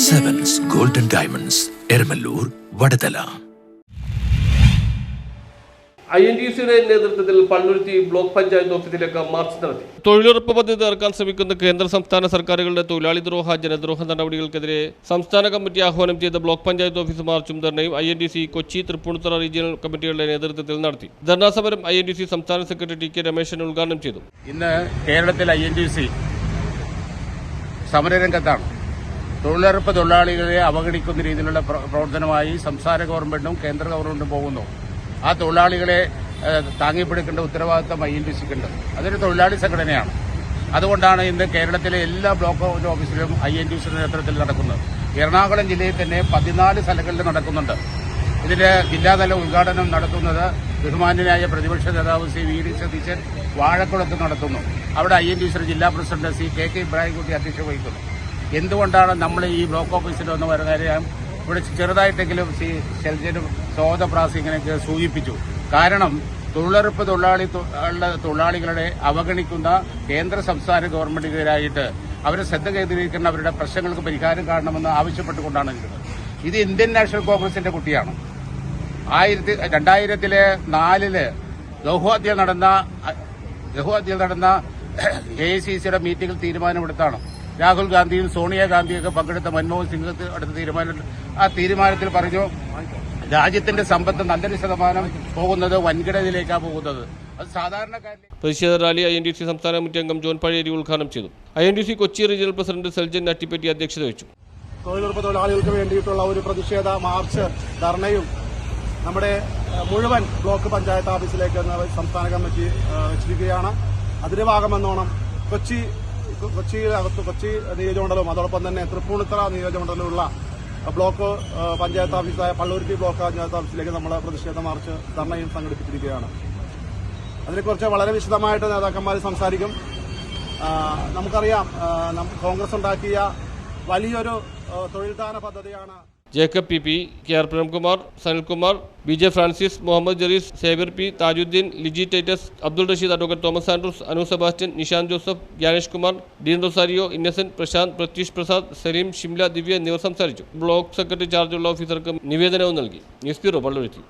Sevens Golden Diamonds, Ermalur, Vadadala. INTUCയുടെ നേതൃത്വത്തിൽ Palluruthy block panchayat ഓഫീസിലേക്ക് March നടത്തി. തൊഴിലുറപ്പ് പദ്ധതി ഇറക്കാൻ ശ്രമിക്കുന്ന കേന്ദ്ര സംസ്ഥാന സർക്കാരുകളുടെ തൊഴിലാളി ദ്രോഹ ജനദ്രോഹ നടപടികൾക്കെതിരെ സംസ്ഥാന കമ്മിറ്റി ആഹ്വാനം ചെയ്ത ബ്ലോക്ക് പഞ്ചായത്ത് ഓഫീസ് മാർച്ചും ധർണയും INTUC കൊച്ചി തൃപ്പൂണിത്തുറ റീജിയണൽ കമ്മിറ്റികളുടെ നേതൃത്വത്തിൽ നടത്തി. ധർണാ സമരം INTUC സംസ്ഥാന സെക്രട്ടറി ടി കെ രമേശൻ ഉദ്ഘാടനം ചെയ്തു. ഇന്ന് കേരളത്തിൽ INTUC സമരരംഗത്താണ്. തൊഴിലുറപ്പ് തൊഴിലാളികളെ അവഗണിക്കുന്ന രീതിയിലുള്ള പ്രവർത്തനമായി സംസ്ഥാന ഗവൺമെന്റും കേന്ദ്ര ഗവൺമെന്റും പോകുന്നു. ആ തൊഴിലാളികളെ താങ്ങിപ്പിടിക്കേണ്ട ഉത്തരവാദിത്തം INTUCക്കുണ്ട്. അതൊരു തൊഴിലാളി സംഘടനയാണ്. അതുകൊണ്ടാണ് ഇന്ന് കേരളത്തിലെ എല്ലാ ബ്ലോക്ക് ഓഫീസിലും INTUCയുടെ നേതൃത്വത്തിൽ നടക്കുന്നത്. എറണാകുളം ജില്ലയിൽ തന്നെ 14 സ്ഥലങ്ങളിൽ നടക്കുന്നുണ്ട്. ഇതിന്റെ ജില്ലാതല ഉദ്ഘാടനം നടത്തുന്നത് ബഹുമാന്യനായ പ്രതിപക്ഷ നേതാവ് ശ്രീ വി ഡി സതീശൻ വാഴക്കുളത്ത് നടത്തുന്നു. അവിടെ INTUCയുടെ ജില്ലാ പ്രസിഡന്റ് ശ്രീ കെ ഇബ്രാഹിംകുട്ടി അധ്യക്ഷത വഹിക്കുന്നു. എന്തുകൊണ്ടാണ് നമ്മൾ ഈ ബ്ലോക്ക് ഓഫീസിൽ ഒന്ന് വരുന്നവരെയും ഇവിടെ ചെറുതായിട്ടെങ്കിലും ശ്രീ ശെൽജനും സോദപ്രാസി ഇങ്ങനെയൊക്കെ സൂചിപ്പിച്ചു. കാരണം തൊഴിലുറപ്പ് തൊഴിലാളികളെ അവഗണിക്കുന്ന കേന്ദ്ര സംസ്ഥാന ഗവൺമെന്റിനെതിരായിട്ട് അവരെ ശ്രദ്ധ കേന്ദ്രീകരിക്കുന്ന അവരുടെ പ്രശ്നങ്ങൾക്ക് പരിഹാരം കാണണമെന്ന് ആവശ്യപ്പെട്ടുകൊണ്ടാണ് നിൽക്കുന്നത്. ഇത് ഇന്ത്യൻ നാഷണൽ കോൺഗ്രസിന്റെ കുട്ടിയാണ്. 2004 ഗൗഹാത്തിയിൽ നടന്ന AICCയുടെ മീറ്റിംഗിൽ തീരുമാനമെടുത്താണ്. രാഹുൽ ഗാന്ധിയും സോണിയാഗാന്ധിയൊക്കെ പങ്കെടുത്ത മൻമോഹൻ സിംഗ് അടുത്ത ആ തീരുമാനത്തിൽ പറഞ്ഞു രാജ്യത്തിന്റെ സമ്പത്ത് നല്ലൊരു ശതമാനം പോകുന്നത് വൻകിടയിലേക്കാണ് പോകുന്നത്. അത് സാധാരണക്കാരിൽ പ്രതിഷേധ റാലി INTUC സംസ്ഥാന കമ്മിറ്റി അംഗം ജോൺ പഴേരി ഉദ്ഘാടനം ചെയ്തു. INTUC Kochi regional president Seljan Attippatti അധ്യക്ഷത വഹിച്ചു. തൊഴിലുറപ്പ് തൊഴിലാളികൾക്ക് വേണ്ടിയിട്ടുള്ള ഒരു പ്രതിഷേധ മാർച്ച് ധർണയും നമ്മുടെ മുഴുവൻ ബ്ലോക്ക് പഞ്ചായത്ത് ഓഫീസിലേക്ക് സംസ്ഥാന കമ്മിറ്റി വെച്ചിരിക്കുകയാണ്. അതിന്റെ ഭാഗമെന്നോണം കൊച്ചി നിയോജകമണ്ഡലവും അതോടൊപ്പം തന്നെ തൃപ്പൂണിത്തുറ നിയോജകമണ്ഡലമുള്ള ബ്ലോക്ക് പഞ്ചായത്ത് ഓഫീസായ പള്ളുരുത്തി ബ്ലോക്ക് പഞ്ചായത്ത് ഓഫീസിലേക്ക് നമ്മൾ പ്രതിഷേധ മാർച്ച് ധർണയും സംഘടിപ്പിച്ചിരിക്കുകയാണ്. അതിനെക്കുറിച്ച് വളരെ വിശദമായിട്ട് നേതാക്കന്മാർ സംസാരിക്കും. നമുക്കറിയാം കോൺഗ്രസ് ഉണ്ടാക്കിയ വലിയൊരു തൊഴിൽദാന പദ്ധതിയാണ്. Jacob PP, KR Premkumar, Sanilkumar, BJ Francis, Muhammad Jarees, Xavier P, Thajudheen, Liji Titus, Abdul Rasheed, advocate Thomas Andrews, Anu Sebastian, Nishanth Joseph, Gnanesh Kumar, Dean Rosario, Innocent, Prashanth, Prathyush Prasad, Saleem, Shimla, Divya എന്നിവർ സംസാരിച്ചു. ബ്ലോക്ക് സെക്രട്ടറി ചാർജുള്ള ഓഫീസർക്ക് നിവേദനവും നൽകി. News bureau, Palluruthy.